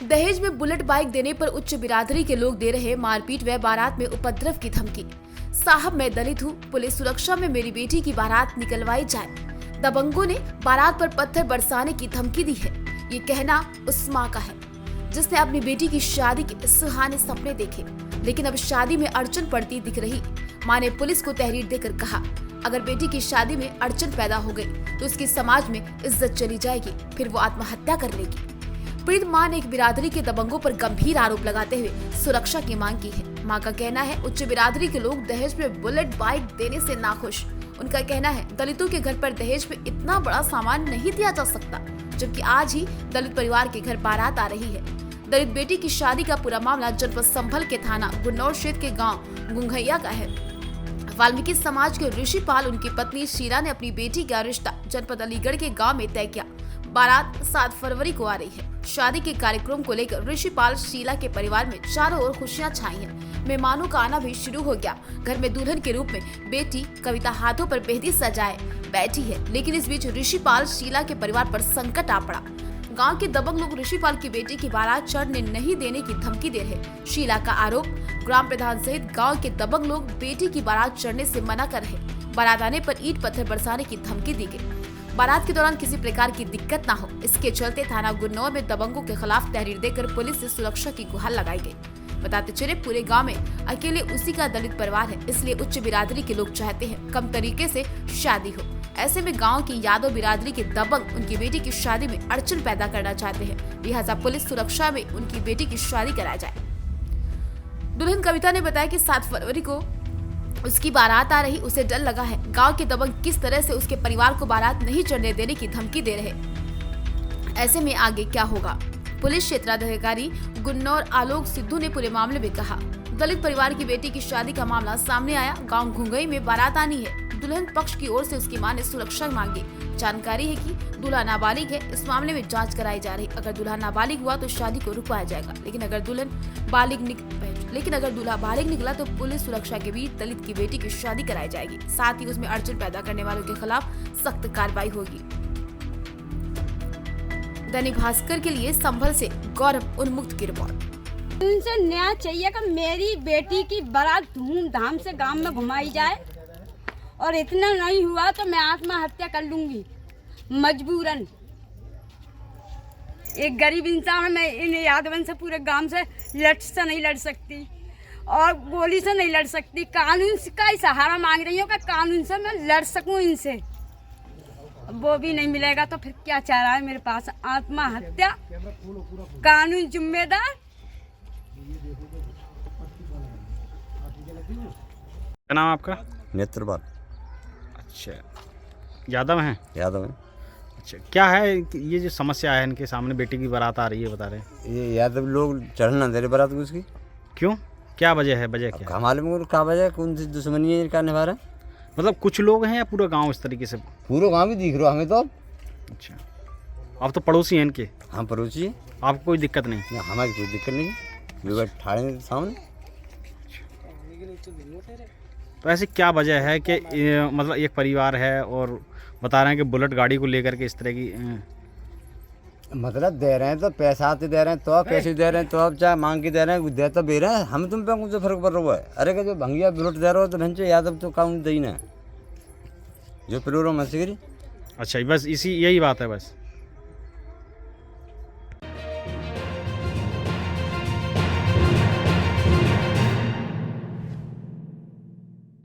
दहेज में bullet bike देने पर उच्च बिरादरी के लोग दे रहे मारपीट व बारात में उपद्रव की धमकी। साहब मैं दलित हूँ, पुलिस सुरक्षा में मेरी बेटी की बारात निकलवाई जाए। दबंगों ने बारात पर पत्थर बरसाने की धमकी दी है। ये कहना उस माँ का है जिसने अपनी बेटी की शादी के सुहाने सपने देखे, लेकिन अब शादी में अड़चन पड़ती दिख रही। माँ ने पुलिस को तहरीर देकर कहा, अगर बेटी की शादी में अड़चन पैदा हो गई तो उसकी समाज में इज्जत चली जाएगी, फिर वो आत्महत्या कर लेगी। पीड़ित मां ने एक बिरादरी के दबंगों पर गंभीर आरोप लगाते हुए सुरक्षा की मांग की है। मां का कहना है उच्च बिरादरी के लोग दहेज में बुलेट बाइक देने से नाखुश। उनका कहना है दलितों के घर पर दहेज में इतना बड़ा सामान नहीं दिया जा सकता, जबकि आज ही दलित परिवार के घर बारात आ रही है। दलित बेटी की शादी का पूरा मामला जनपद संभल के थाना गुन्नौर क्षेत्र के गाँव गुंघैया का है। वाल्मीकि समाज के ऋषिपाल उनकी पत्नी शीला ने अपनी बेटी का रिश्ता जनपद अलीगढ़ के गांव में तय किया। बारात 7 फरवरी को आ रही है। शादी के कार्यक्रम को लेकर ऋषिपाल शीला के परिवार में चारों ओर खुशियां छाई हैं। मेहमानों का आना भी शुरू हो गया। घर में दुल्हन के रूप में बेटी कविता हाथों पर मेहंदी सजाए बैठी है, लेकिन इस बीच ऋषिपाल शीला के परिवार पर संकट आ पड़ा। गांव के दबंग लोग ऋषिपाल की बेटी की बारात चढ़ने नहीं देने की धमकी दे रहे। शीला का आरोप, ग्राम प्रधान सहित गांव के दबंग लोग बेटी की बारात चढ़ने से मना कर रहे। बारात आने पर ईंट पत्थर बरसाने की धमकी दी गई। बारात के दौरान किसी प्रकार की दिक्कत ना हो, इसके चलते थाना गुन्नौर में दबंगों के खिलाफ तहरीर देकर पुलिस से सुरक्षा की गुहार लगाई गई। बताते चले पूरे गांव में अकेले उसी का दलित परिवार है, इसलिए उच्च बिरादरी के लोग चाहते हैं कम तरीके से शादी हो। ऐसे में गांव की यादव बिरादरी के दबंग उनकी बेटी की शादी में अड़चन पैदा करना चाहते हैं, लिहाजा पुलिस सुरक्षा में उनकी बेटी की शादी कराई जाए। दुल्हन कविता ने बताया कि 7 फरवरी को उसकी बारात आ रही, उसे डर लगा है गांव के दबंग किस तरह से उसके परिवार को बारात नहीं चढ़ने देने की धमकी दे रहे। ऐसे में आगे क्या होगा? पुलिस क्षेत्राधिकारी गुन्नौर आलोक सिद्धू ने पूरे मामले में कहा, दलित परिवार की बेटी की शादी का मामला सामने आया। गांव घुंघई में बारात आनी है। दुल्हन पक्ष की ओर से उसकी मां ने सुरक्षा मांगी। जानकारी है कि दूल्हा नाबालिग है। इस मामले में जांच कराई जा रही। अगर दूल्हा नाबालिग हुआ तो शादी को रुकवाया जाएगा, लेकिन अगर दूल्हा बालिग निकला तो पुलिस सुरक्षा के बीच दलित की बेटी की शादी कराई जाएगी। साथ ही उसमें अड़चन पैदा करने वालों के खिलाफ सख्त कार्रवाई होगी। दैनिक भास्कर के लिए संभल से गौरव उन्मुक्त की रिपोर्ट। उनसे न्याय चाहिए कि मेरी बेटी की बारात धूमधाम से गांव में घुमाई जाए, और इतना नहीं हुआ तो मैं आत्महत्या कर लूंगी मजबूरन। एक गरीब इंसान है, मैं इन यादवन से पूरे गांव से लड़ से नहीं लड़ सकती और गोली से नहीं लड़ सकती। कानून का ही सहारा मांग रही हूँ कि कानून से मैं लड़ सकूं इनसे। वो भी नहीं मिलेगा तो फिर क्या चाह रहा है मेरे पास? आत्महत्या, कानून जिम्मेदार। क्या नाम आपका? नेत्रपाल। अच्छा, यादव हैं? यादव है। अच्छा, क्या है ये जो समस्या है इनके सामने? बेटी की बारात आ रही है, बता रहे हैं। ये यादव लोग चढ़ना दे रहे बारात को उसकी। क्यों, क्या वजह है? वजह क्या है? मालूम क्या वजह, कौन सी दुश्मनी है इनका निभा रहा है? मतलब कुछ लोग हैं या पूरा गांव इस तरीके से? पूरा गाँव भी दिख रहा हमें तो। अच्छा, आप तो पड़ोसी हैं इनके? हम पड़ोसी हैं। आपको कोई दिक्कत नहीं? ना, हमारी कोई दिक्कत नहीं, लोग ठाड़े सामने। तो ऐसी क्या वजह है कि मतलब एक परिवार है और बता रहे हैं कि बुलेट गाड़ी को लेकर के इस तरह की मतलब दे रहे हैं तो पैसा आते दे रहे हैं, तो पैसे दे रहे हैं, तो अब चाहे मांग के दे रहे हैं, दे तो दे रहे हैं। हम तुम पे कुछ फर्क पड़ रहा है? अरे क्या जो भंगिया बुलेट दे रहे हो तो भंचो यादव तो काउंट देना है जो प्रोग्राम है। अच्छा, बस यही बात है बस?